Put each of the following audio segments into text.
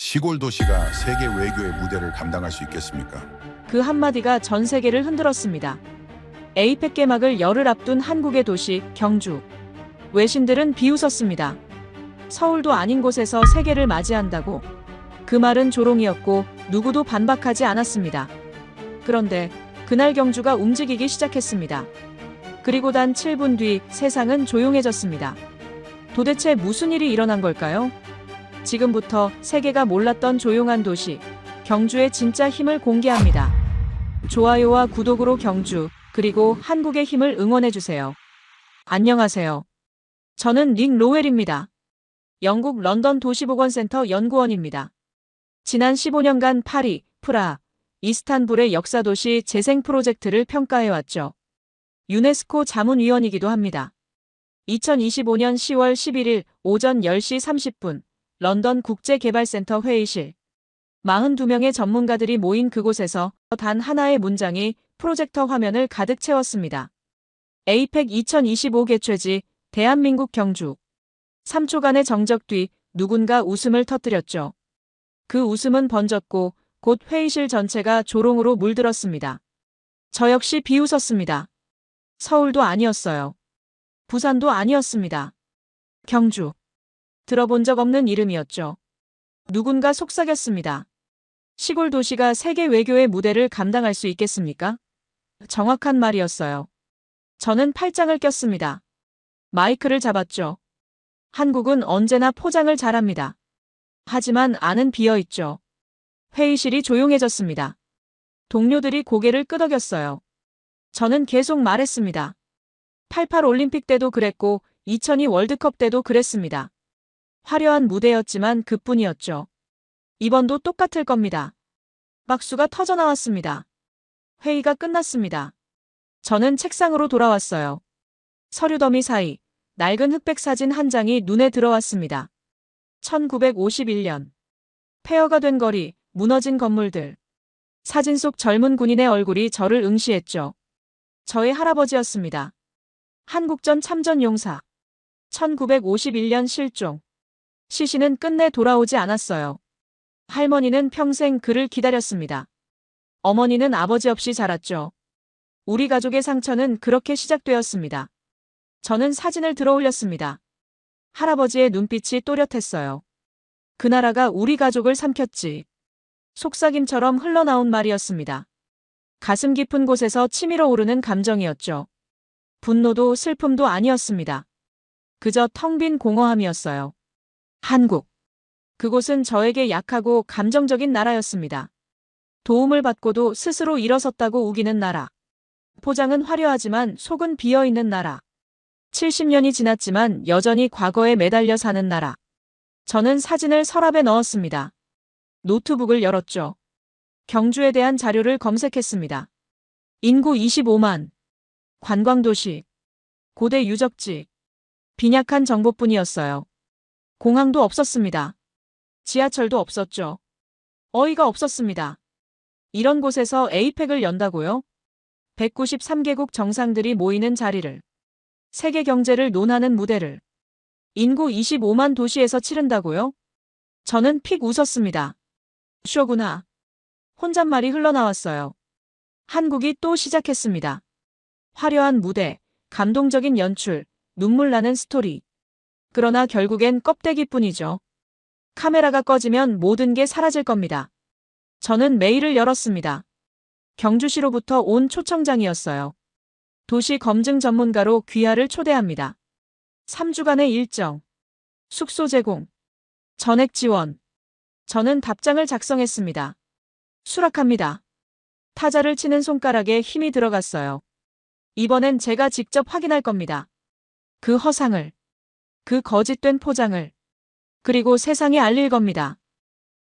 시골 도시가 세계 외교의 무대를 감당할 수 있겠습니까? 그 한마디가 전 세계를 흔들었습니다. 에이펙 개막을 열흘 앞둔 한국의 도시 경주. 외신들은 비웃었습니다. 서울도 아닌 곳에서 세계를 맞이한다고. 그 말은 조롱이었고 누구도 반박하지 않았습니다. 그런데 그날 경주가 움직이기 시작했습니다. 그리고 단 7분 뒤 세상은 조용해졌습니다. 도대체 무슨 일이 일어난 걸까요? 지금부터 세계가 몰랐던 조용한 도시, 경주의 진짜 힘을 공개합니다. 좋아요와 구독으로 경주, 그리고 한국의 힘을 응원해주세요. 안녕하세요. 저는 릭 로웰입니다. 영국 런던 도시보건센터 연구원입니다. 지난 15년간 파리, 프라하, 이스탄불의 역사도시 재생 프로젝트를 평가해왔죠. 유네스코 자문위원이기도 합니다. 2025년 10월 11일 오전 10시 30분 런던 국제개발센터 회의실. 42명의 전문가들이 모인 그곳에서 단 하나의 문장이 프로젝터 화면을 가득 채웠습니다. 에이펙 2025 개최지 대한민국 경주. 3초간의 정적 뒤 누군가 웃음을 터뜨렸죠. 그 웃음은 번졌고 곧 회의실 전체가 조롱으로 물들었습니다. 저 역시 비웃었습니다. 서울도 아니었어요. 부산도 아니었습니다. 경주. 들어본 적 없는 이름이었죠. 누군가 속삭였습니다. 시골 도시가 세계 외교의 무대를 감당할 수 있겠습니까? 정확한 말이었어요. 저는 팔짱을 꼈습니다. 마이크를 잡았죠. 한국은 언제나 포장을 잘합니다. 하지만 안은 비어있죠. 회의실이 조용해졌습니다. 동료들이 고개를 끄덕였어요. 저는 계속 말했습니다. 88 올림픽 때도 그랬고 2002 월드컵 때도 그랬습니다. 화려한 무대였지만 그뿐이었죠. 이번도 똑같을 겁니다. 박수가 터져나왔습니다. 회의가 끝났습니다. 저는 책상으로 돌아왔어요. 서류 더미 사이 낡은 흑백 사진 한 장이 눈에 들어왔습니다. 1951년. 폐허가 된 거리, 무너진 건물들. 사진 속 젊은 군인의 얼굴이 저를 응시했죠. 저의 할아버지였습니다. 한국전 참전 용사. 1951년 실종. 시신은 끝내 돌아오지 않았어요. 할머니는 평생 그를 기다렸습니다. 어머니는 아버지 없이 자랐죠. 우리 가족의 상처는 그렇게 시작되었습니다. 저는 사진을 들어 올렸습니다. 할아버지의 눈빛이 또렷했어요. 그 나라가 우리 가족을 삼켰지. 속삭임처럼 흘러나온 말이었습니다. 가슴 깊은 곳에서 치밀어 오르는 감정이었죠. 분노도 슬픔도 아니었습니다. 그저 텅 빈 공허함이었어요. 한국. 그곳은 저에게 약하고 감정적인 나라였습니다. 도움을 받고도 스스로 일어섰다고 우기는 나라. 포장은 화려하지만 속은 비어있는 나라. 70년이 지났지만 여전히 과거에 매달려 사는 나라. 저는 사진을 서랍에 넣었습니다. 노트북을 열었죠. 경주에 대한 자료를 검색했습니다. 인구 25만. 관광도시. 고대 유적지. 빈약한 정보뿐이었어요. 공항도 없었습니다. 지하철도 없었죠. 어이가 없었습니다. 이런 곳에서 에이펙을 연다고요? 193개국 정상들이 모이는 자리를. 세계 경제를 논하는 무대를. 인구 25만 도시에서 치른다고요? 저는 픽 웃었습니다. 쇼구나. 혼잣말이 흘러나왔어요. 한국이 또 시작했습니다. 화려한 무대, 감동적인 연출, 눈물 나는 스토리. 그러나 결국엔 껍데기뿐이죠. 카메라가 꺼지면 모든 게 사라질 겁니다. 저는 메일을 열었습니다. 경주시로부터 온 초청장이었어요. 도시 검증 전문가로 귀하를 초대합니다. 3주간의 일정. 숙소 제공. 전액 지원. 저는 답장을 작성했습니다. 수락합니다. 타자를 치는 손가락에 힘이 들어갔어요. 이번엔 제가 직접 확인할 겁니다. 그 허상을. 그 거짓된 포장을. 그리고 세상에 알릴 겁니다.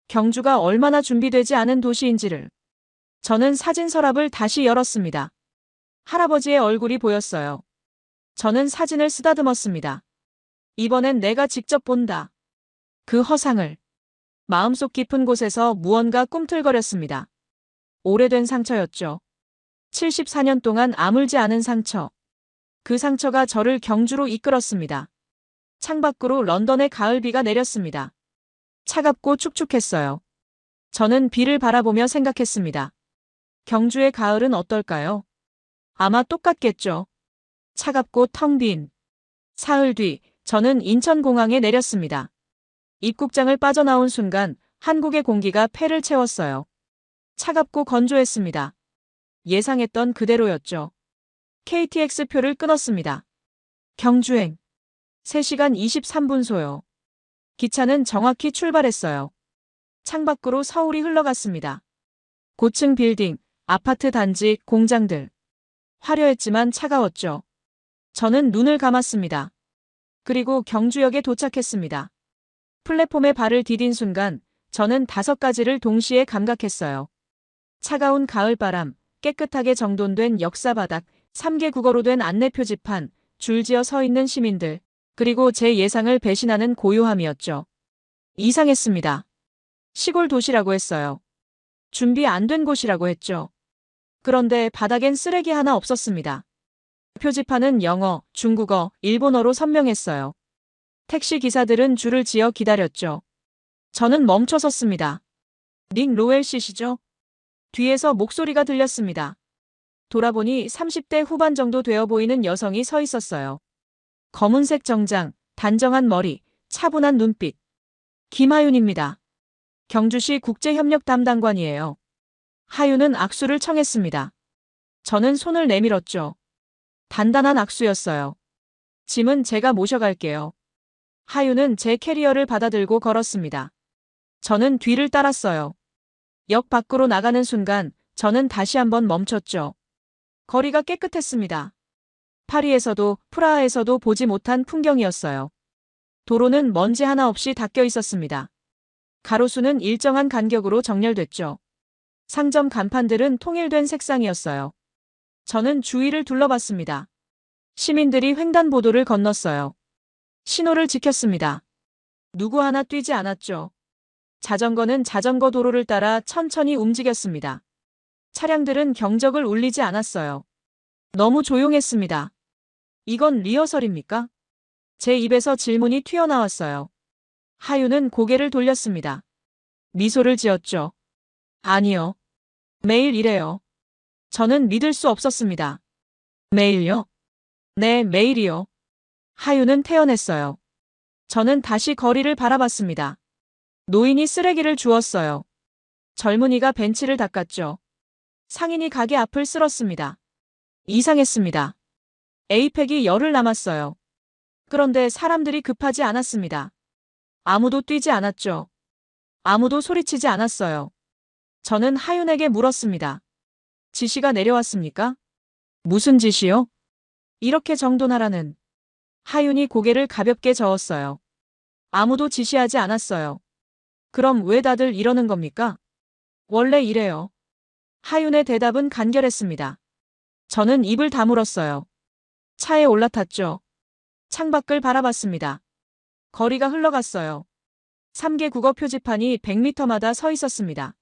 경주가 얼마나 준비되지 않은 도시인지를. 저는 사진 서랍을 다시 열었습니다. 할아버지의 얼굴이 보였어요. 저는 사진을 쓰다듬었습니다. 이번엔 내가 직접 본다. 그 허상을. 마음속 깊은 곳에서 무언가 꿈틀거렸습니다. 오래된 상처였죠. 74년 동안 아물지 않은 상처. 그 상처가 저를 경주로 이끌었습니다. 창밖으로 런던의 가을비가 내렸습니다. 차갑고 축축했어요. 저는 비를 바라보며 생각했습니다. 경주의 가을은 어떨까요? 아마 똑같겠죠. 차갑고 텅 빈. 사흘 뒤, 저는 인천공항에 내렸습니다. 입국장을 빠져나온 순간 한국의 공기가 폐를 채웠어요. 차갑고 건조했습니다. 예상했던 그대로였죠. KTX 표를 끊었습니다. 경주행. 3시간 23분 소요. 기차는 정확히 출발했어요. 창밖으로 서울이 흘러갔습니다. 고층 빌딩, 아파트 단지, 공장들. 화려했지만 차가웠죠. 저는 눈을 감았습니다. 그리고 경주역에 도착했습니다. 플랫폼에 발을 디딘 순간 저는 5가지를 동시에 감각했어요. 차가운 가을바람, 깨끗하게 정돈된 역사바닥, 3개 국어로 된 안내 표지판, 줄지어 서 있는 시민들, 그리고 제 예상을 배신하는 고요함이었죠. 이상했습니다. 시골 도시라고 했어요. 준비 안 된 곳이라고 했죠. 그런데 바닥엔 쓰레기 하나 없었습니다. 표지판은 영어, 중국어, 일본어로 선명했어요. 택시 기사들은 줄을 지어 기다렸죠. 저는 멈춰 섰습니다. 닉 로웰 씨시죠? 뒤에서 목소리가 들렸습니다. 돌아보니 30대 후반 정도 되어 보이는 여성이 서 있었어요. 검은색 정장, 단정한 머리, 차분한 눈빛. 김하윤입니다. 경주시 국제협력 담당관이에요. 하윤은 악수를 청했습니다. 저는 손을 내밀었죠. 단단한 악수였어요. 짐은 제가 모셔갈게요. 하윤은 제 캐리어를 받아들고 걸었습니다. 저는 뒤를 따랐어요. 역 밖으로 나가는 순간 저는 다시 한번 멈췄죠. 거리가 깨끗했습니다. 파리에서도 프라하에서도 보지 못한 풍경이었어요. 도로는 먼지 하나 없이 닦여 있었습니다. 가로수는 일정한 간격으로 정렬됐죠. 상점 간판들은 통일된 색상이었어요. 저는 주위를 둘러봤습니다. 시민들이 횡단보도를 건넜어요. 신호를 지켰습니다. 누구 하나 뛰지 않았죠. 자전거는 자전거 도로를 따라 천천히 움직였습니다. 차량들은 경적을 울리지 않았어요. 너무 조용했습니다. 이건 리허설입니까? 제 입에서 질문이 튀어나왔어요. 하윤은 고개를 돌렸습니다. 미소를 지었죠. 아니요. 매일 이래요. 저는 믿을 수 없었습니다. 매일요? 네, 매일이요. 하윤은 태연했어요. 저는 다시 거리를 바라봤습니다. 노인이 쓰레기를 주웠어요. 젊은이가 벤치를 닦았죠. 상인이 가게 앞을 쓸었습니다. 이상했습니다. 에이펙이 열흘 남았어요. 그런데 사람들이 급하지 않았습니다. 아무도 뛰지 않았죠. 아무도 소리치지 않았어요. 저는 하윤에게 물었습니다. 지시가 내려왔습니까? 무슨 지시요? 이렇게 정돈하라는. 하윤이 고개를 가볍게 저었어요. 아무도 지시하지 않았어요. 그럼 왜 다들 이러는 겁니까? 원래 이래요. 하윤의 대답은 간결했습니다. 저는 입을 다물었어요. 차에 올라탔죠. 창밖을 바라봤습니다. 거리가 흘러갔어요. 3개 국어 표지판이 100m마다 서 있었습니다.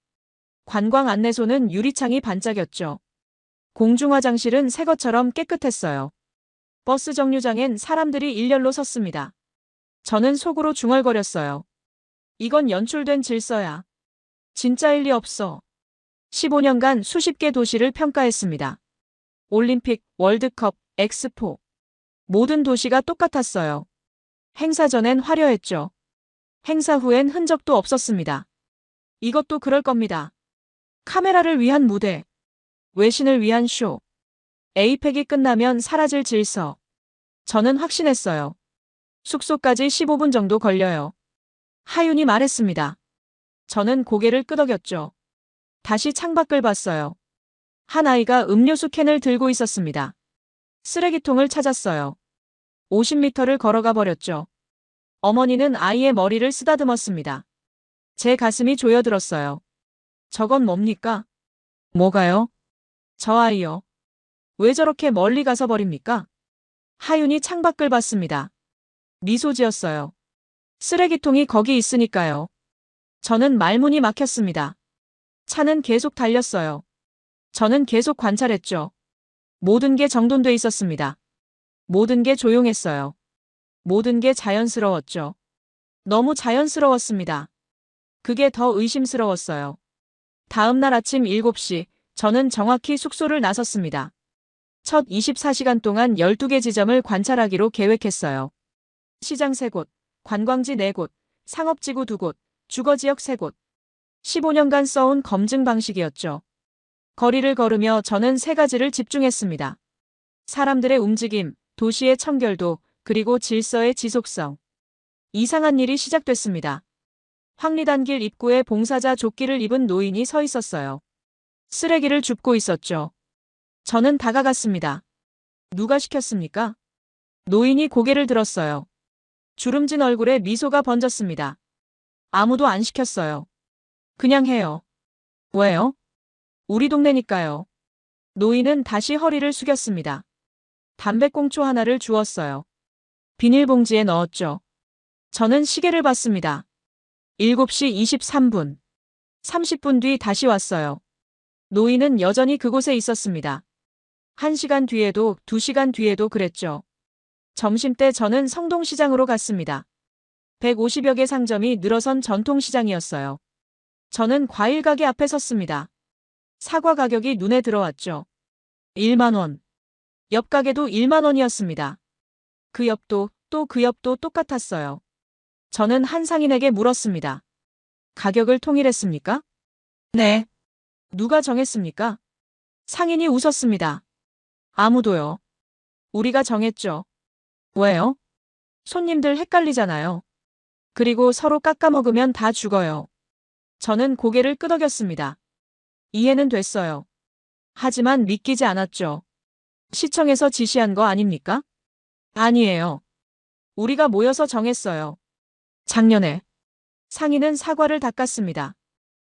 관광 안내소는 유리창이 반짝였죠. 공중화장실은 새 것처럼 깨끗했어요. 버스 정류장엔 사람들이 일렬로 섰습니다. 저는 속으로 중얼거렸어요. 이건 연출된 질서야. 진짜일 리 없어. 15년간 수십 개 도시를 평가했습니다. 올림픽, 월드컵, 엑스포. 모든 도시가 똑같았어요. 행사 전엔 화려했죠. 행사 후엔 흔적도 없었습니다. 이것도 그럴 겁니다. 카메라를 위한 무대. 외신을 위한 쇼. 에이펙이 끝나면 사라질 질서. 저는 확신했어요. 숙소까지 15분 정도 걸려요. 하윤이 말했습니다. 저는 고개를 끄덕였죠. 다시 창밖을 봤어요. 한 아이가 음료수 캔을 들고 있었습니다. 쓰레기통을 찾았어요. 50m를 걸어가 버렸죠. 어머니는 아이의 머리를 쓰다듬었습니다. 제 가슴이 조여들었어요. 저건 뭡니까? 뭐가요? 저 아이요. 왜 저렇게 멀리 가서 버립니까? 하윤이 창밖을 봤습니다. 미소 지었어요. 쓰레기통이 거기 있으니까요. 저는 말문이 막혔습니다. 차는 계속 달렸어요. 저는 계속 관찰했죠. 모든 게 정돈돼 있었습니다. 모든 게 조용했어요. 모든 게 자연스러웠죠. 너무 자연스러웠습니다. 그게 더 의심스러웠어요. 다음 날 아침 7시, 저는 정확히 숙소를 나섰습니다. 첫 24시간 동안 12개 지점을 관찰하기로 계획했어요. 시장 3곳, 관광지 4곳, 상업지구 2곳, 주거지역 3곳. 15년간 써온 검증 방식이었죠. 거리를 걸으며 저는 3가지를 집중했습니다. 사람들의 움직임, 도시의 청결도, 그리고 질서의 지속성. 이상한 일이 시작됐습니다. 황리단길 입구에 봉사자 조끼를 입은 노인이 서 있었어요. 쓰레기를 줍고 있었죠. 저는 다가갔습니다. 누가 시켰습니까? 노인이 고개를 들었어요. 주름진 얼굴에 미소가 번졌습니다. 아무도 안 시켰어요. 그냥 해요. 왜요? 우리 동네니까요. 노인은 다시 허리를 숙였습니다. 담배꽁초 하나를 주었어요. 비닐봉지에 넣었죠. 저는 시계를 봤습니다. 7시 23분. 30분 뒤 다시 왔어요. 노인은 여전히 그곳에 있었습니다. 1시간 뒤에도 2시간 뒤에도 그랬죠. 점심때 저는 성동시장으로 갔습니다. 150여 개 상점이 늘어선 전통시장이었어요. 저는 과일 가게 앞에 섰습니다. 사과 가격이 눈에 들어왔죠. 1만 원. 옆 가게도 1만 원이었습니다. 그 옆도 또 그 옆도 똑같았어요. 저는 한 상인에게 물었습니다. 가격을 통일했습니까? 네. 누가 정했습니까? 상인이 웃었습니다. 아무도요. 우리가 정했죠. 왜요? 손님들 헷갈리잖아요. 그리고 서로 깎아먹으면 다 죽어요. 저는 고개를 끄덕였습니다. 이해는 됐어요. 하지만 믿기지 않았죠. 시청에서 지시한 거 아닙니까? 아니에요. 우리가 모여서 정했어요. 작년에. 상인은 사과를 닦았습니다.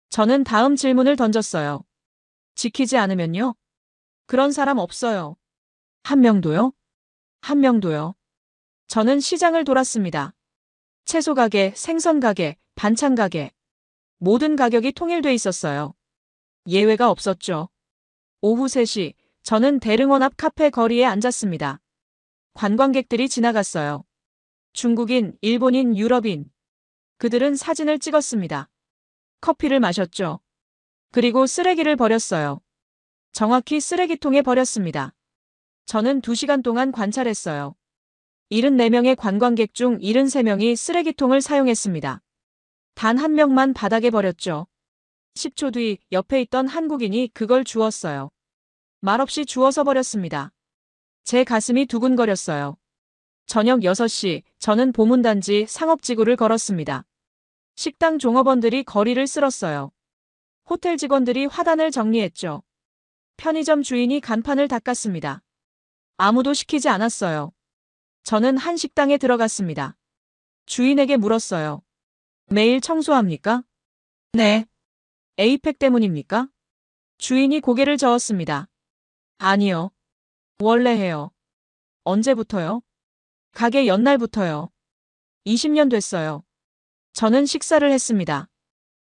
저는 다음 질문을 던졌어요. 지키지 않으면요? 그런 사람 없어요. 한 명도요? 한 명도요. 저는 시장을 돌았습니다. 채소 가게, 생선 가게, 반찬 가게. 모든 가격이 통일돼 있었어요. 예외가 없었죠. 오후 3시, 저는 대릉원 앞 카페 거리에 앉았습니다. 관광객들이 지나갔어요. 중국인, 일본인, 유럽인. 그들은 사진을 찍었습니다. 커피를 마셨죠. 그리고 쓰레기를 버렸어요. 정확히 쓰레기통에 버렸습니다. 저는 2시간 동안 관찰했어요. 74명의 관광객 중 73명이 쓰레기통을 사용했습니다. 단 한 명만 바닥에 버렸죠. 10초 뒤 옆에 있던 한국인이 그걸 주웠어요. 말없이 주워서 버렸습니다. 제 가슴이 두근거렸어요. 저녁 6시, 저는 보문단지 상업지구를 걸었습니다. 식당 종업원들이 거리를 쓸었어요. 호텔 직원들이 화단을 정리했죠. 편의점 주인이 간판을 닦았습니다. 아무도 시키지 않았어요. 저는 한 식당에 들어갔습니다. 주인에게 물었어요. 매일 청소합니까? 네. 에이펙 때문입니까? 주인이 고개를 저었습니다. 아니요. 원래 해요. 언제부터요? 가게 연날부터요. 20년 됐어요. 저는 식사를 했습니다.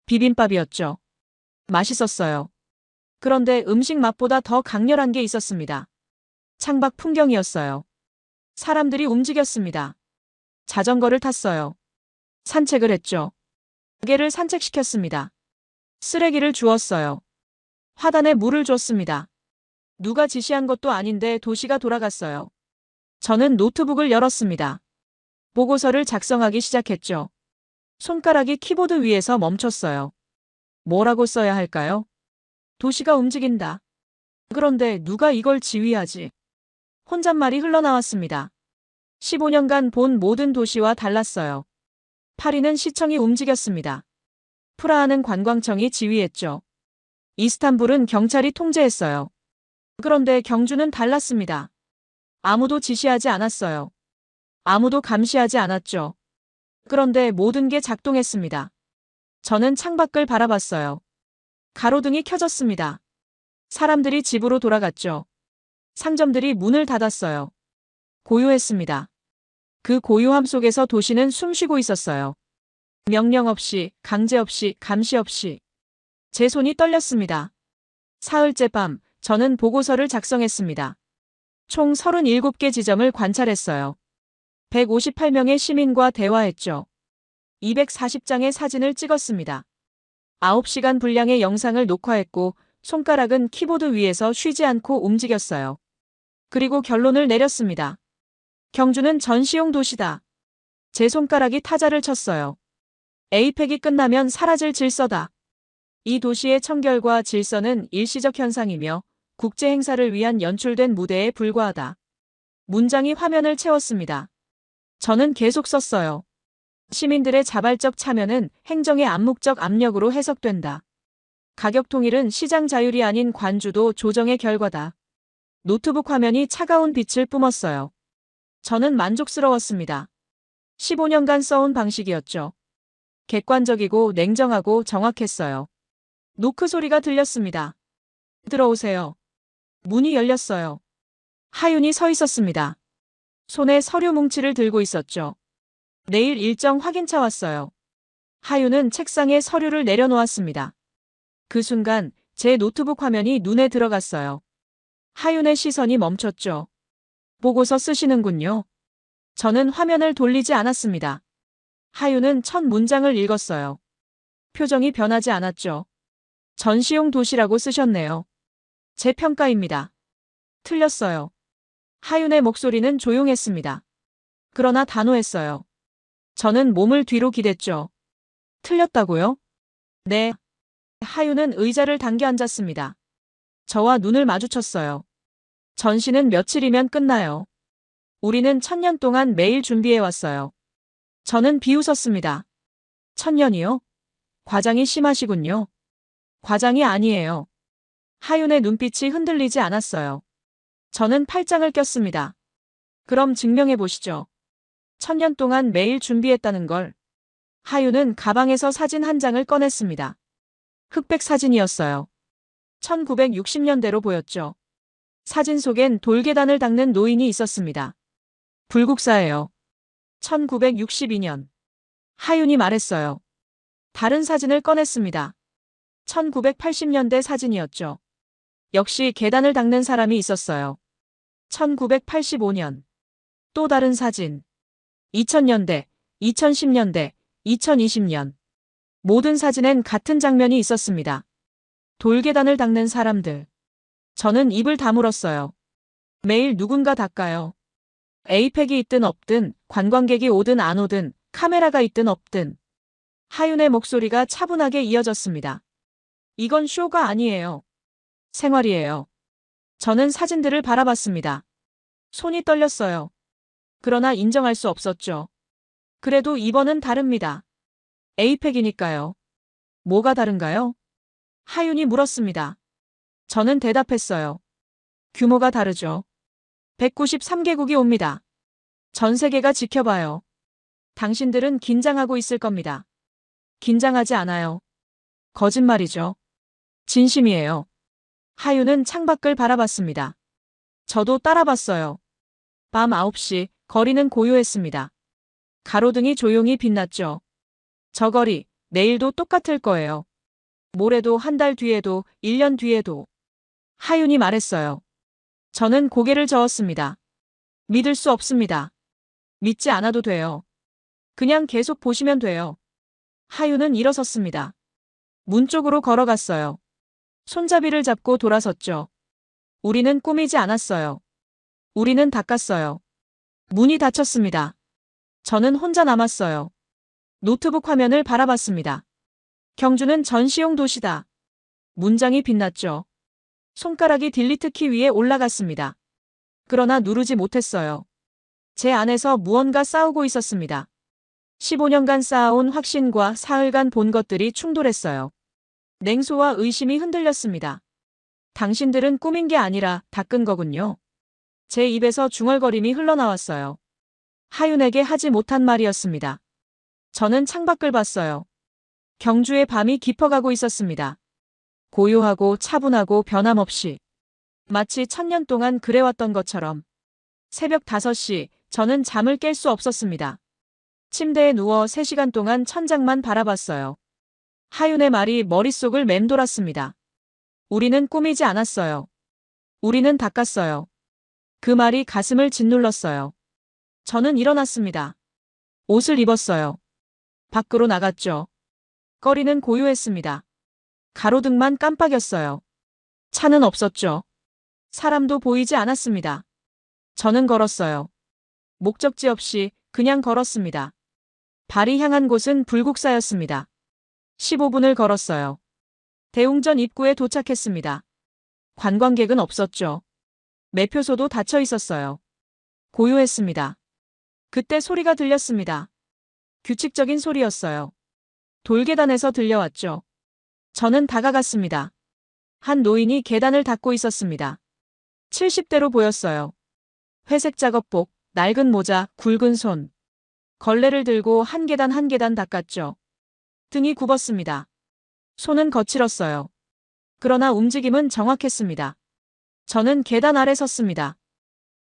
비빔밥이었죠. 맛있었어요. 그런데 음식 맛보다 더 강렬한 게 있었습니다. 창밖 풍경이었어요. 사람들이 움직였습니다. 자전거를 탔어요. 산책을 했죠. 가게를 산책시켰습니다. 쓰레기를 주웠어요. 화단에 물을 줬습니다. 누가 지시한 것도 아닌데 도시가 돌아갔어요. 저는 노트북을 열었습니다. 보고서를 작성하기 시작했죠. 손가락이 키보드 위에서 멈췄어요. 뭐라고 써야 할까요? 도시가 움직인다. 그런데 누가 이걸 지휘하지? 혼잣말이 흘러나왔습니다. 15년간 본 모든 도시와 달랐어요. 파리는 시청이 움직였습니다. 프라하는 관광청이 지휘했죠. 이스탄불은 경찰이 통제했어요. 그런데 경주는 달랐습니다. 아무도 지시하지 않았어요. 아무도 감시하지 않았죠. 그런데 모든 게 작동했습니다. 저는 창밖을 바라봤어요. 가로등이 켜졌습니다. 사람들이 집으로 돌아갔죠. 상점들이 문을 닫았어요. 고요했습니다. 그 고요함 속에서 도시는 숨쉬고 있었어요. 명령 없이, 강제 없이, 감시 없이. 제 손이 떨렸습니다. 사흘째 밤, 저는 보고서를 작성했습니다. 총 37개 지점을 관찰했어요. 158명의 시민과 대화했죠. 240장의 사진을 찍었습니다. 9시간 분량의 영상을 녹화했고 손가락은 키보드 위에서 쉬지 않고 움직였어요. 그리고 결론을 내렸습니다. 경주는 전시용 도시다. 제 손가락이 타자를 쳤어요. 에이펙이 끝나면 사라질 질서다. 이 도시의 청결과 질서는 일시적 현상이며 국제 행사를 위한 연출된 무대에 불과하다. 문장이 화면을 채웠습니다. 저는 계속 썼어요. 시민들의 자발적 참여는 행정의 암묵적 압력으로 해석된다. 가격 통일은 시장 자율이 아닌 관주도 조정의 결과다. 노트북 화면이 차가운 빛을 뿜었어요. 저는 만족스러웠습니다. 15년간 써온 방식이었죠. 객관적이고 냉정하고 정확했어요. 노크 소리가 들렸습니다. 들어오세요. 문이 열렸어요. 하윤이 서 있었습니다. 손에 서류 뭉치를 들고 있었죠. 내일 일정 확인차 왔어요. 하윤은 책상에 서류를 내려놓았습니다. 그 순간 제 노트북 화면이 눈에 들어갔어요. 하윤의 시선이 멈췄죠. 보고서 쓰시는군요. 저는 화면을 돌리지 않았습니다. 하윤은 첫 문장을 읽었어요. 표정이 변하지 않았죠. 전시용 도시라고 쓰셨네요. 제 평가입니다. 틀렸어요. 하윤의 목소리는 조용했습니다. 그러나 단호했어요. 저는 몸을 뒤로 기댔죠. 틀렸다고요? 네. 하윤은 의자를 당겨 앉았습니다. 저와 눈을 마주쳤어요. 전시는 며칠이면 끝나요. 우리는 1000년 동안 매일 준비해왔어요. 저는 비웃었습니다. 1000년이요? 과장이 심하시군요. 과장이 아니에요. 하윤의 눈빛이 흔들리지 않았어요. 저는 팔짱을 꼈습니다. 그럼 증명해 보시죠. 1000년 동안 매일 준비했다는 걸. 하윤은 가방에서 사진 한 장을 꺼냈습니다. 흑백 사진이었어요. 1960년대로 보였죠. 사진 속엔 돌계단을 닦는 노인이 있었습니다. 불국사예요. 1962년. 하윤이 말했어요. 다른 사진을 꺼냈습니다. 1980년대 사진이었죠. 역시 계단을 닦는 사람이 있었어요. 1985년. 또 다른 사진. 2000년대, 2010년대, 2020년. 모든 사진엔 같은 장면이 있었습니다. 돌계단을 닦는 사람들. 저는 입을 다물었어요. 매일 누군가 닦아요. 에이펙이 있든 없든, 관광객이 오든 안 오든, 카메라가 있든 없든. 하윤의 목소리가 차분하게 이어졌습니다. 이건 쇼가 아니에요. 생활이에요. 저는 사진들을 바라봤습니다. 손이 떨렸어요. 그러나 인정할 수 없었죠. 그래도 이번은 다릅니다. 에이펙이니까요. 뭐가 다른가요? 하윤이 물었습니다. 저는 대답했어요. 규모가 다르죠. 193개국이 옵니다. 전 세계가 지켜봐요. 당신들은 긴장하고 있을 겁니다. 긴장하지 않아요. 거짓말이죠. 진심이에요. 하윤은 창밖을 바라봤습니다. 저도 따라봤어요. 밤 9시, 거리는 고요했습니다. 가로등이 조용히 빛났죠. 저 거리, 내일도 똑같을 거예요. 모레도 한 달 뒤에도 1년 뒤에도. 하윤이 말했어요. 저는 고개를 저었습니다. 믿을 수 없습니다. 믿지 않아도 돼요. 그냥 계속 보시면 돼요. 하윤은 일어섰습니다. 문 쪽으로 걸어갔어요. 손잡이를 잡고 돌아섰죠. 우리는 꾸미지 않았어요. 우리는 닦았어요. 문이 닫혔습니다. 저는 혼자 남았어요. 노트북 화면을 바라봤습니다. 경주는 전시용 도시다. 문장이 빛났죠. 손가락이 딜리트 키 위에 올라갔습니다. 그러나 누르지 못했어요. 제 안에서 무언가 싸우고 있었습니다. 15년간 쌓아온 확신과 사흘간 본 것들이 충돌했어요. 냉소와 의심이 흔들렸습니다. 당신들은 꾸민 게 아니라 닦은 거군요. 제 입에서 중얼거림이 흘러나왔어요. 하윤에게 하지 못한 말이었습니다. 저는 창밖을 봤어요. 경주의 밤이 깊어가고 있었습니다. 고요하고 차분하고 변함없이. 마치 1000년 동안 그래왔던 것처럼. 새벽 5시, 저는 잠을 깰 수 없었습니다. 침대에 누워 3시간 동안 천장만 바라봤어요. 하윤의 말이 머릿속을 맴돌았습니다. 우리는 꾸미지 않았어요. 우리는 닦았어요. 그 말이 가슴을 짓눌렀어요. 저는 일어났습니다. 옷을 입었어요. 밖으로 나갔죠. 거리는 고요했습니다. 가로등만 깜빡였어요. 차는 없었죠. 사람도 보이지 않았습니다. 저는 걸었어요. 목적지 없이 그냥 걸었습니다. 발이 향한 곳은 불국사였습니다. 15분을 걸었어요. 대웅전 입구에 도착했습니다. 관광객은 없었죠. 매표소도 닫혀 있었어요. 고요했습니다. 그때 소리가 들렸습니다. 규칙적인 소리였어요. 돌계단에서 들려왔죠. 저는 다가갔습니다. 한 노인이 계단을 닦고 있었습니다. 70대로 보였어요. 회색 작업복, 낡은 모자, 굵은 손. 걸레를 들고 한 계단 한 계단 닦았죠. 등이 굽었습니다. 손은 거칠었어요. 그러나 움직임은 정확했습니다. 저는 계단 아래 섰습니다.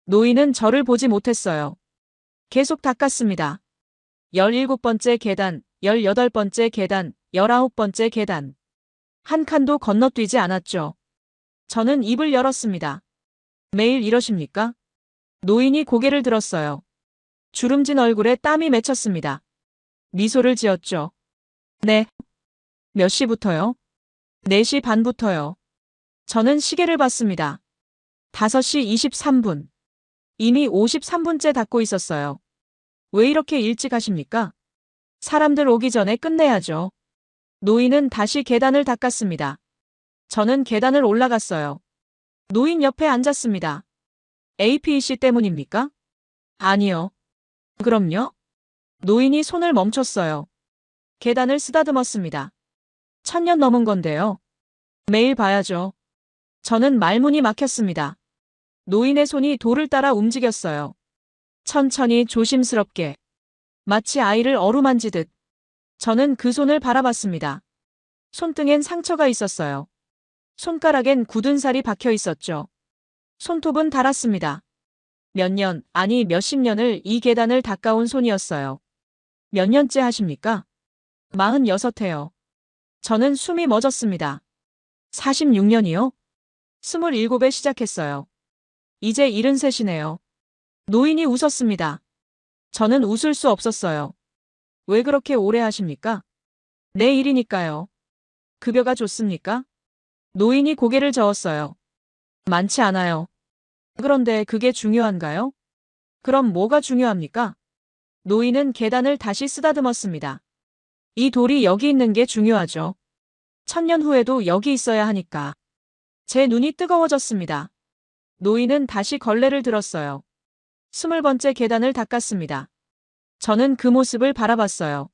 노인은 저를 보지 못했어요. 계속 닦았습니다. 17번째 계단, 18번째 계단, 19번째 계단. 한 칸도 건너뛰지 않았죠. 저는 입을 열었습니다. 매일 이러십니까? 노인이 고개를 들었어요. 주름진 얼굴에 땀이 맺혔습니다. 미소를 지었죠. 네. 몇 시부터요? 4시 반부터요. 저는 시계를 봤습니다. 5시 23분. 이미 53분째 닫고 있었어요. 왜 이렇게 일찍 하십니까? 사람들 오기 전에 끝내야죠. 노인은 다시 계단을 닦았습니다. 저는 계단을 올라갔어요. 노인 옆에 앉았습니다. APC 때문입니까? 아니요. 그럼요? 노인이 손을 멈췄어요. 계단을 쓰다듬었습니다. 1000년 넘은 건데요. 매일 봐야죠. 저는 말문이 막혔습니다. 노인의 손이 돌을 따라 움직였어요. 천천히 조심스럽게. 마치 아이를 어루만지듯. 저는 그 손을 바라봤습니다. 손등엔 상처가 있었어요. 손가락엔 굳은 살이 박혀 있었죠. 손톱은 닳았습니다. 몇 년, 아니 몇십 년을 이 계단을 닦아온 손이었어요. 몇 년째 하십니까? 46회요. 저는 숨이 멎었습니다. 46년이요? 27에 시작했어요. 이제 73이네요. 노인이 웃었습니다. 저는 웃을 수 없었어요. 왜 그렇게 오래 하십니까? 내 일이니까요. 급여가 좋습니까? 노인이 고개를 저었어요. 많지 않아요. 그런데 그게 중요한가요? 그럼 뭐가 중요합니까? 노인은 계단을 다시 쓰다듬었습니다. 이 돌이 여기 있는 게 중요하죠. 1000년 후에도 여기 있어야 하니까. 제 눈이 뜨거워졌습니다. 노인은 다시 걸레를 들었어요. 20번째 계단을 닦았습니다. 저는 그 모습을 바라봤어요.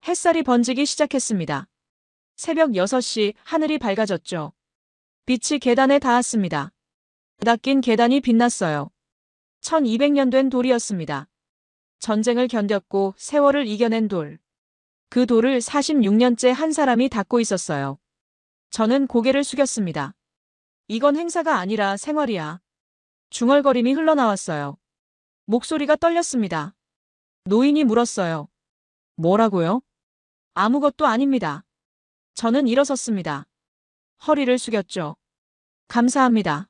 햇살이 번지기 시작했습니다. 새벽 6시 하늘이 밝아졌죠. 빛이 계단에 닿았습니다. 닦인 계단이 빛났어요. 1200년 된 돌이었습니다. 전쟁을 견뎠고 세월을 이겨낸 돌. 그 돌을 46년째 한 사람이 닦고 있었어요. 저는 고개를 숙였습니다. 이건 행사가 아니라 생활이야. 중얼거림이 흘러나왔어요. 목소리가 떨렸습니다. 노인이 물었어요. 뭐라고요? 아무것도 아닙니다. 저는 일어섰습니다. 허리를 숙였죠. 감사합니다.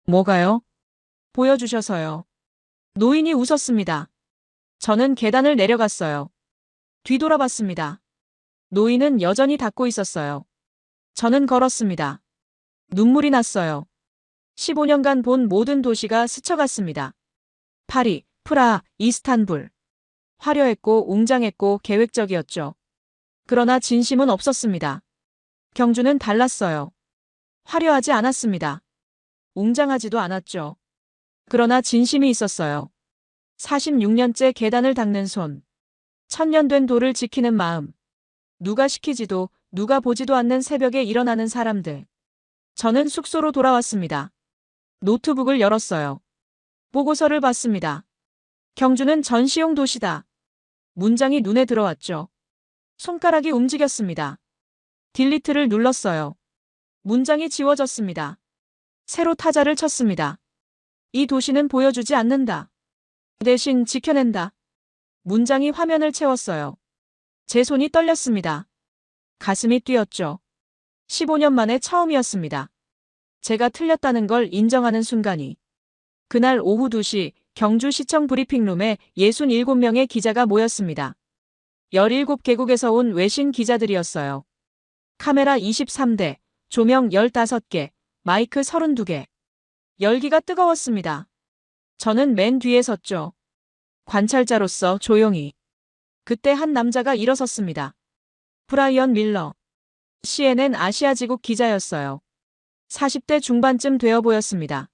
뭐가요? 보여주셔서요. 노인이 웃었습니다. 저는 계단을 내려갔어요. 뒤돌아봤습니다. 노인은 여전히 닦고 있었어요. 저는 걸었습니다. 눈물이 났어요. 15년간 본 모든 도시가 스쳐갔습니다. 파리, 프라하, 이스탄불. 화려했고 웅장했고 계획적이었죠. 그러나 진심은 없었습니다. 경주는 달랐어요. 화려하지 않았습니다. 웅장하지도 않았죠. 그러나 진심이 있었어요. 46년째 계단을 닦는 손. 1000년 된 돌을 지키는 마음. 누가 시키지도 누가 보지도 않는 새벽에 일어나는 사람들. 저는 숙소로 돌아왔습니다. 노트북을 열었어요. 보고서를 봤습니다. 경주는 전시용 도시다. 문장이 눈에 들어왔죠. 손가락이 움직였습니다. 딜리트를 눌렀어요. 문장이 지워졌습니다. 새로 타자를 쳤습니다. 이 도시는 보여주지 않는다. 대신 지켜낸다. 문장이 화면을 채웠어요. 제 손이 떨렸습니다. 가슴이 뛰었죠. 15년 만에 처음이었습니다. 제가 틀렸다는 걸 인정하는 순간이. 그날 오후 2시 경주시청 브리핑룸에 67명의 기자가 모였습니다. 17개국에서 온 외신 기자들이었어요. 카메라 23대, 조명 15개, 마이크 32개. 열기가 뜨거웠습니다. 저는 맨 뒤에 섰죠. 관찰자로서 조용히. 그때 한 남자가 일어섰습니다. 브라이언 밀러. CNN 아시아지국 기자였어요. 40대 중반쯤 되어 보였습니다.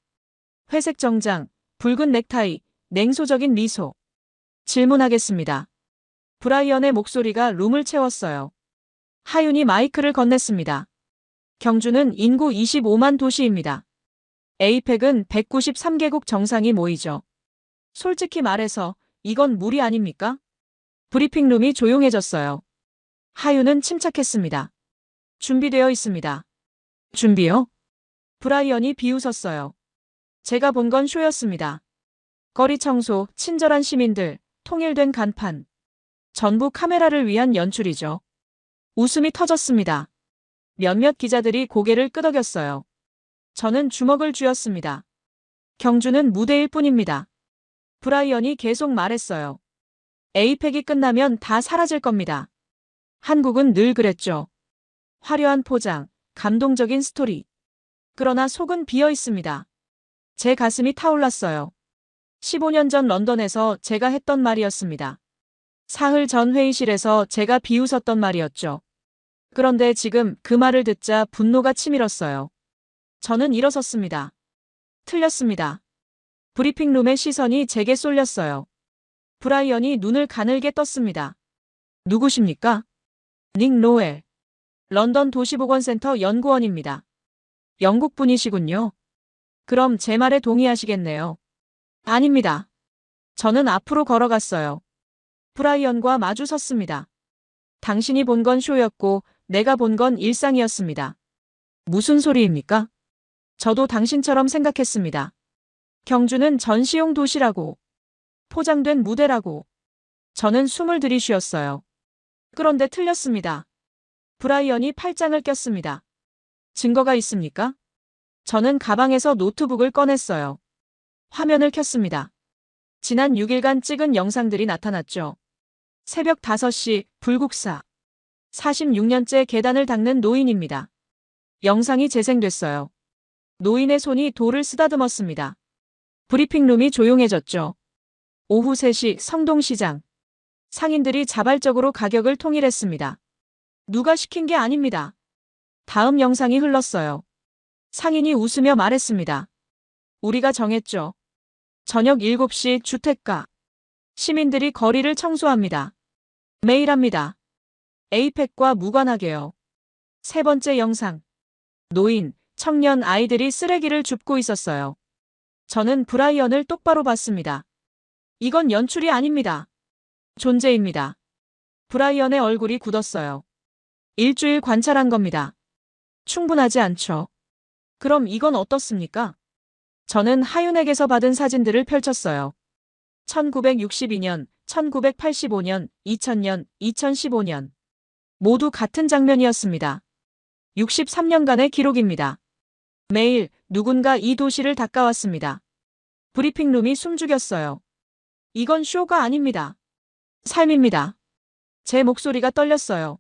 회색 정장, 붉은 넥타이, 냉소적인 미소. 질문하겠습니다. 브라이언의 목소리가 룸을 채웠어요. 하윤이 마이크를 건넸습니다. 경주는 인구 25만 도시입니다. 에이펙은 193개국 정상이 모이죠. 솔직히 말해서 이건 무리 아닙니까? 브리핑룸이 조용해졌어요. 하윤은 침착했습니다. 준비되어 있습니다. 준비요? 브라이언이 비웃었어요. 제가 본 건 쇼였습니다. 거리 청소, 친절한 시민들, 통일된 간판. 전부 카메라를 위한 연출이죠. 웃음이 터졌습니다. 몇몇 기자들이 고개를 끄덕였어요. 저는 주먹을 쥐었습니다. 경주는 무대일 뿐입니다. 브라이언이 계속 말했어요. 에이펙이 끝나면 다 사라질 겁니다. 한국은 늘 그랬죠. 화려한 포장, 감동적인 스토리. 그러나 속은 비어 있습니다. 제 가슴이 타올랐어요. 15년 전 런던에서 제가 했던 말이었습니다. 사흘 전 회의실에서 제가 비웃었던 말이었죠. 그런데 지금 그 말을 듣자 분노가 치밀었어요. 저는 일어섰습니다. 틀렸습니다. 브리핑룸의 시선이 제게 쏠렸어요. 브라이언이 눈을 가늘게 떴습니다. 누구십니까? 닉 로웰. 런던 도시보건센터 연구원입니다. 영국 분이시군요. 그럼 제 말에 동의하시겠네요. 아닙니다. 저는 앞으로 걸어갔어요. 브라이언과 마주 섰습니다. 당신이 본 건 쇼였고 내가 본 건 일상이었습니다. 무슨 소리입니까? 저도 당신처럼 생각했습니다. 경주는 전시용 도시라고. 포장된 무대라고. 저는 숨을 들이쉬었어요. 그런데 틀렸습니다. 브라이언이 팔짱을 꼈습니다. 증거가 있습니까? 저는 가방에서 노트북을 꺼냈어요. 화면을 켰습니다. 지난 6일간 찍은 영상들이 나타났죠. 새벽 5시 불국사. 46년째 계단을 닦는 노인입니다. 영상이 재생됐어요. 노인의 손이 돌을 쓰다듬었습니다. 브리핑룸이 조용해졌죠. 오후 3시 성동시장. 상인들이 자발적으로 가격을 통일했습니다. 누가 시킨 게 아닙니다. 다음 영상이 흘렀어요. 상인이 웃으며 말했습니다. 우리가 정했죠. 저녁 7시 주택가. 시민들이 거리를 청소합니다. 매일 합니다. 에이펙과 무관하게요. 세 번째 영상. 노인, 청년 아이들이 쓰레기를 줍고 있었어요. 저는 브라이언을 똑바로 봤습니다. 이건 연출이 아닙니다. 존재입니다. 브라이언의 얼굴이 굳었어요. 일주일 관찰한 겁니다. 충분하지 않죠. 그럼 이건 어떻습니까? 저는 하윤에게서 받은 사진들을 펼쳤어요. 1962년, 1985년, 2000년, 2015년. 모두 같은 장면이었습니다. 63년간의 기록입니다. 매일 누군가 이 도시를 닦아왔습니다. 브리핑룸이 숨죽였어요. 이건 쇼가 아닙니다. 삶입니다. 제 목소리가 떨렸어요.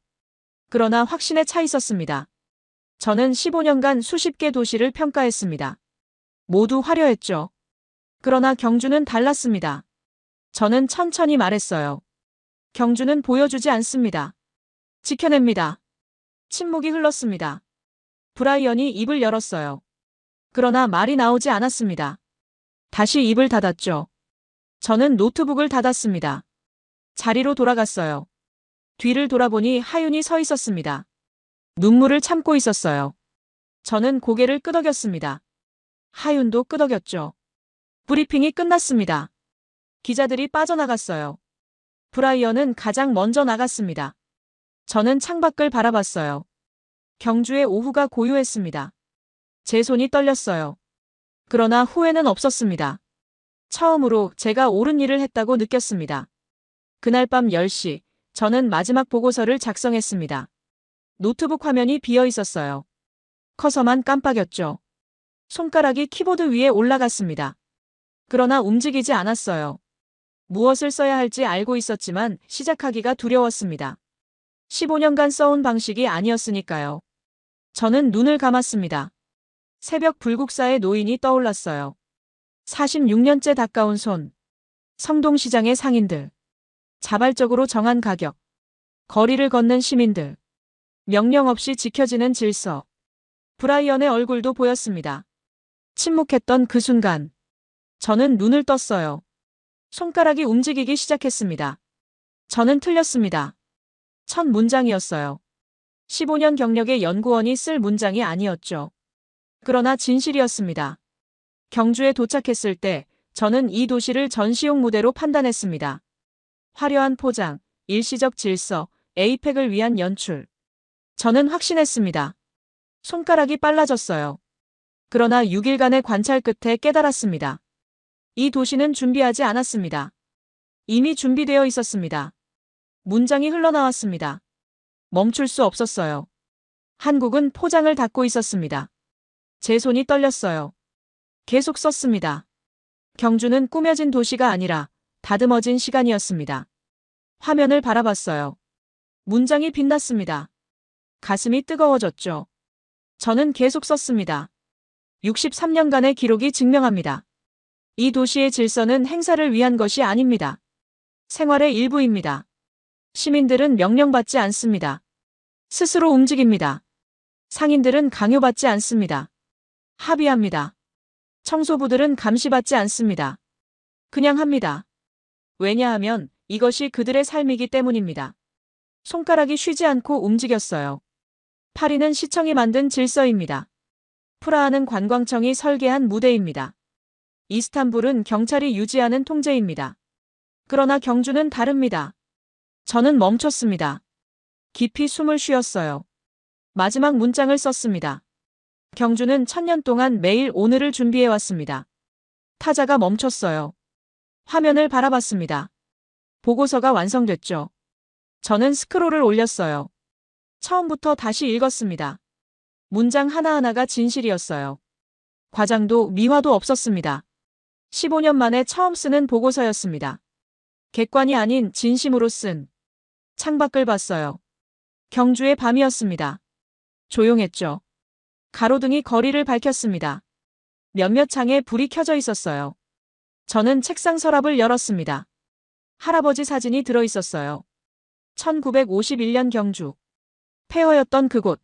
그러나 확신에 차 있었습니다. 저는 15년간 수십 개 도시를 평가했습니다. 모두 화려했죠. 그러나 경주는 달랐습니다. 저는 천천히 말했어요. 경주는 보여주지 않습니다. 지켜냅니다. 침묵이 흘렀습니다. 브라이언이 입을 열었어요. 그러나 말이 나오지 않았습니다. 다시 입을 닫았죠. 저는 노트북을 닫았습니다. 자리로 돌아갔어요. 뒤를 돌아보니 하윤이 서 있었습니다. 눈물을 참고 있었어요. 저는 고개를 끄덕였습니다. 하윤도 끄덕였죠. 브리핑이 끝났습니다. 기자들이 빠져나갔어요. 브라이언은 가장 먼저 나갔습니다. 저는 창밖을 바라봤어요. 경주의 오후가 고요했습니다. 제 손이 떨렸어요. 그러나 후회는 없었습니다. 처음으로 제가 옳은 일을 했다고 느꼈습니다. 그날 밤 10시, 저는 마지막 보고서를 작성했습니다. 노트북 화면이 비어 있었어요. 커서만 깜빡였죠. 손가락이 키보드 위에 올라갔습니다. 그러나 움직이지 않았어요. 무엇을 써야 할지 알고 있었지만 시작하기가 두려웠습니다. 15년간 써온 방식이 아니었으니까요. 저는 눈을 감았습니다. 새벽 불국사의 노인이 떠올랐어요. 46년째 가까운 손. 성동시장의 상인들. 자발적으로 정한 가격. 거리를 걷는 시민들. 명령 없이 지켜지는 질서. 브라이언의 얼굴도 보였습니다. 침묵했던 그 순간. 저는 눈을 떴어요. 손가락이 움직이기 시작했습니다. 저는 틀렸습니다. 첫 문장이었어요. 15년 경력의 연구원이 쓸 문장이 아니었죠. 그러나 진실이었습니다. 경주에 도착했을 때 저는 이 도시를 전시용 무대로 판단했습니다. 화려한 포장, 일시적 질서, 에이펙을 위한 연출. 저는 확신했습니다. 손가락이 빨라졌어요. 그러나 6일간의 관찰 끝에 깨달았습니다. 이 도시는 준비하지 않았습니다. 이미 준비되어 있었습니다. 문장이 흘러나왔습니다. 멈출 수 없었어요. 한국은 포장을 닫고 있었습니다. 제 손이 떨렸어요. 계속 썼습니다. 경주는 꾸며진 도시가 아니라 다듬어진 시간이었습니다. 화면을 바라봤어요. 문장이 빛났습니다. 가슴이 뜨거워졌죠. 저는 계속 썼습니다. 63년간의 기록이 증명합니다. 이 도시의 질서는 행사를 위한 것이 아닙니다. 생활의 일부입니다. 시민들은 명령받지 않습니다. 스스로 움직입니다. 상인들은 강요받지 않습니다. 합의합니다. 청소부들은 감시받지 않습니다. 그냥 합니다. 왜냐하면 이것이 그들의 삶이기 때문입니다. 손가락이 쉬지 않고 움직였어요. 파리는 시청이 만든 질서입니다. 프라하는 관광청이 설계한 무대입니다. 이스탄불은 경찰이 유지하는 통제입니다. 그러나 경주는 다릅니다. 저는 멈췄습니다. 깊이 숨을 쉬었어요. 마지막 문장을 썼습니다. 경주는 1000년 동안 매일 오늘을 준비해왔습니다. 타자가 멈췄어요. 화면을 바라봤습니다. 보고서가 완성됐죠. 저는 스크롤을 올렸어요. 처음부터 다시 읽었습니다. 문장 하나하나가 진실이었어요. 과장도 미화도 없었습니다. 15년 만에 처음 쓰는 보고서였습니다. 객관이 아닌 진심으로 쓴. 창밖을 봤어요. 경주의 밤이었습니다. 조용했죠. 가로등이 거리를 밝혔습니다. 몇몇 창에 불이 켜져 있었어요. 저는 책상 서랍을 열었습니다. 할아버지 사진이 들어 있었어요. 1951년 경주. 폐허였던 그곳.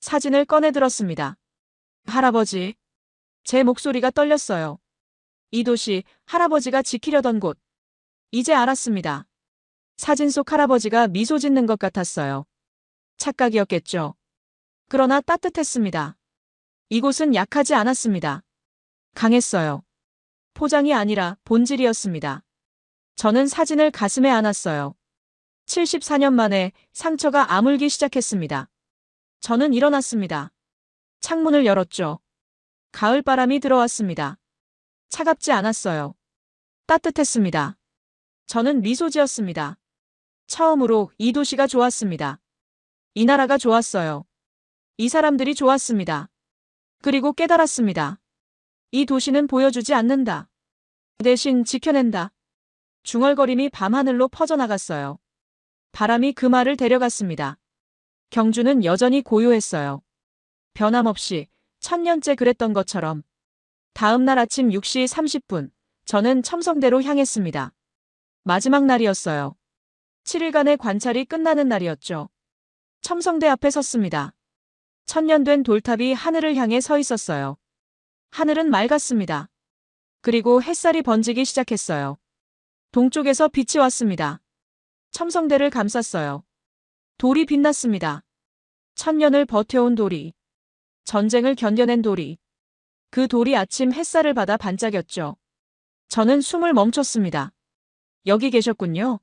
사진을 꺼내 들었습니다. 할아버지. 제 목소리가 떨렸어요. 이 도시, 할아버지가 지키려던 곳. 이제 알았습니다. 사진 속 할아버지가 미소 짓는 것 같았어요. 착각이었겠죠. 그러나 따뜻했습니다. 이곳은 약하지 않았습니다. 강했어요. 포장이 아니라 본질이었습니다. 저는 사진을 가슴에 안았어요. 74년 만에 상처가 아물기 시작했습니다. 저는 일어났습니다. 창문을 열었죠. 가을바람이 들어왔습니다. 차갑지 않았어요. 따뜻했습니다. 저는 미소 지었습니다. 처음으로 이 도시가 좋았습니다. 이 나라가 좋았어요. 이 사람들이 좋았습니다. 그리고 깨달았습니다. 이 도시는 보여주지 않는다. 대신 지켜낸다. 중얼거림이 밤하늘로 퍼져나갔어요. 바람이 그 말을 데려갔습니다. 경주는 여전히 고요했어요. 변함없이 1000년째 그랬던 것처럼. 다음 날 아침 6시 30분, 저는 첨성대로 향했습니다. 마지막 날이었어요. 7일간의 관찰이 끝나는 날이었죠. 첨성대 앞에 섰습니다. 1000년 된 돌탑이 하늘을 향해 서 있었어요. 하늘은 맑았습니다. 그리고 햇살이 번지기 시작했어요. 동쪽에서 빛이 왔습니다. 첨성대를 감쌌어요. 돌이 빛났습니다. 1000년을 버텨온 돌이. 전쟁을 견뎌낸 돌이. 그 돌이 아침 햇살을 받아 반짝였죠. 저는 숨을 멈췄습니다. 여기 계셨군요.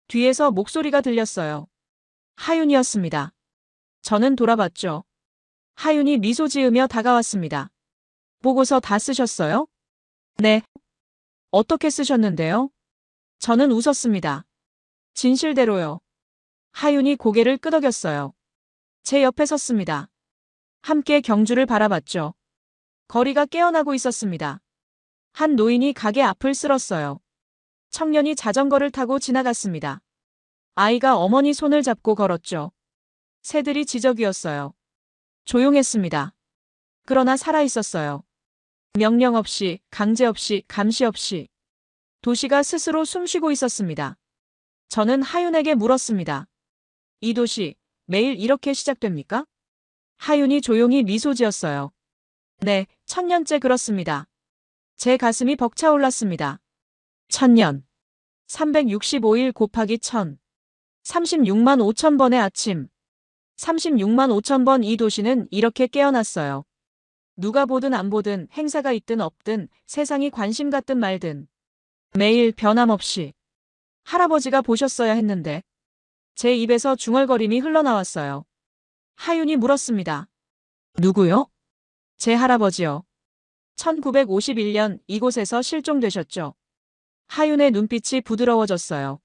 뒤에서 목소리가 들렸어요. 하윤이었습니다. 저는 돌아봤죠. 하윤이 미소 지으며 다가왔습니다. 보고서 다 쓰셨어요? 네. 어떻게 쓰셨는데요? 저는 웃었습니다. 진실대로요. 하윤이 고개를 끄덕였어요. 제 옆에 섰습니다. 함께 경주를 바라봤죠. 거리가 깨어나고 있었습니다. 한 노인이 가게 앞을 쓸었어요. 청년이 자전거를 타고 지나갔습니다. 아이가 어머니 손을 잡고 걸었죠. 새들이 지저귀었어요. 조용했습니다. 그러나 살아있었어요. 명령 없이, 강제 없이, 감시 없이. 도시가 스스로 숨쉬고 있었습니다. 저는 하윤에게 물었습니다. 이 도시, 매일 이렇게 시작됩니까? 하윤이 조용히 미소 지었어요. 네, 1000년째 그렇습니다. 제 가슴이 벅차올랐습니다. 1000년. 365일 곱하기 1000. 36만 5천 번의 아침. 36만 5천 번 이 도시는 이렇게 깨어났어요. 누가 보든 안 보든 행사가 있든 없든 세상이 관심 갖든 말든. 매일 변함없이. 할아버지가 보셨어야 했는데. 제 입에서 중얼거림이 흘러나왔어요. 하윤이 물었습니다. 누구요? 제 할아버지요. 1951년 이곳에서 실종되셨죠. 하윤의 눈빛이 부드러워졌어요.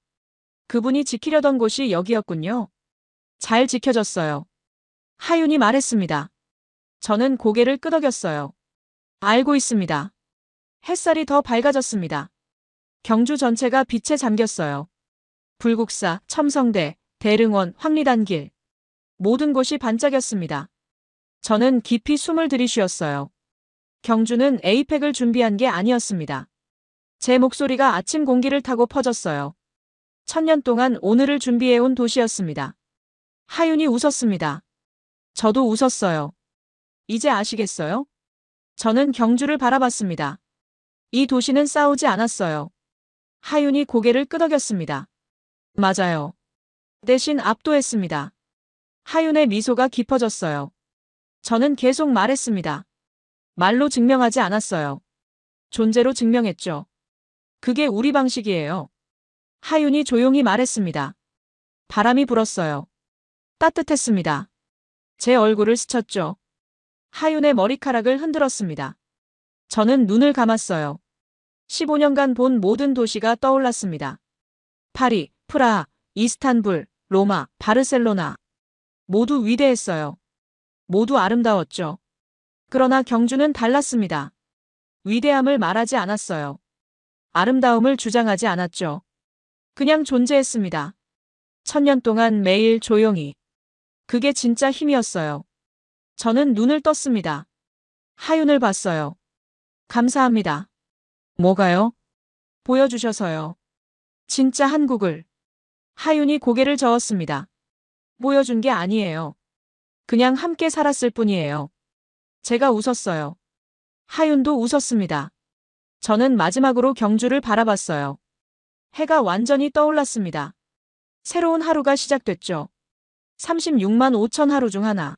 그분이 지키려던 곳이 여기였군요. 잘 지켜졌어요. 하윤이 말했습니다. 저는 고개를 끄덕였어요. 알고 있습니다. 햇살이 더 밝아졌습니다. 경주 전체가 빛에 잠겼어요. 불국사, 첨성대, 대릉원, 황리단길. 모든 곳이 반짝였습니다. 저는 깊이 숨을 들이쉬었어요. 경주는 에이펙을 준비한 게 아니었습니다. 제 목소리가 아침 공기를 타고 퍼졌어요. 1000년 동안 오늘을 준비해온 도시였습니다. 하윤이 웃었습니다. 저도 웃었어요. 이제 아시겠어요? 저는 경주를 바라봤습니다. 이 도시는 싸우지 않았어요. 하윤이 고개를 끄덕였습니다. 맞아요. 대신 압도했습니다. 하윤의 미소가 깊어졌어요. 저는 계속 말했습니다. 말로 증명하지 않았어요. 존재로 증명했죠. 그게 우리 방식이에요. 하윤이 조용히 말했습니다. 바람이 불었어요. 따뜻했습니다. 제 얼굴을 스쳤죠. 하윤의 머리카락을 흔들었습니다. 저는 눈을 감았어요. 15년간 본 모든 도시가 떠올랐습니다. 파리, 프라하, 이스탄불, 로마, 바르셀로나. 모두 위대했어요. 모두 아름다웠죠. 그러나 경주는 달랐습니다. 위대함을 말하지 않았어요. 아름다움을 주장하지 않았죠. 그냥 존재했습니다. 1000년 동안 매일 조용히. 그게 진짜 힘이었어요. 저는 눈을 떴습니다. 하윤을 봤어요. 감사합니다. 뭐가요? 보여주셔서요. 진짜 한국을. 하윤이 고개를 저었습니다. 보여준 게 아니에요. 그냥 함께 살았을 뿐이에요. 제가 웃었어요. 하윤도 웃었습니다. 저는 마지막으로 경주를 바라봤어요. 해가 완전히 떠올랐습니다. 새로운 하루가 시작됐죠. 36만 5천 하루 중 하나.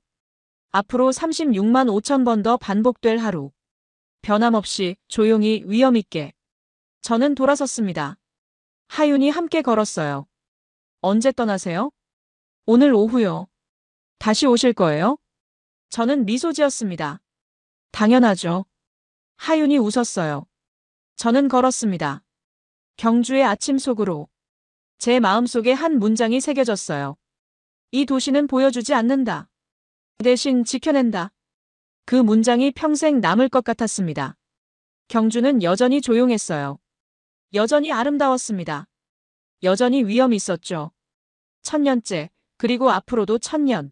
앞으로 36만 5천 번 더 반복될 하루. 변함없이, 조용히, 위엄있게. 저는 돌아섰습니다. 하윤이 함께 걸었어요. 언제 떠나세요? 오늘 오후요. 다시 오실 거예요? 저는 미소 지었습니다. 당연하죠. 하윤이 웃었어요. 저는 걸었습니다. 경주의 아침 속으로. 제 마음속에 한 문장이 새겨졌어요. 이 도시는 보여주지 않는다. 대신 지켜낸다. 그 문장이 평생 남을 것 같았습니다. 경주는 여전히 조용했어요. 여전히 아름다웠습니다. 여전히 위엄이 있었죠. 1000년째, 그리고 앞으로도 1000년.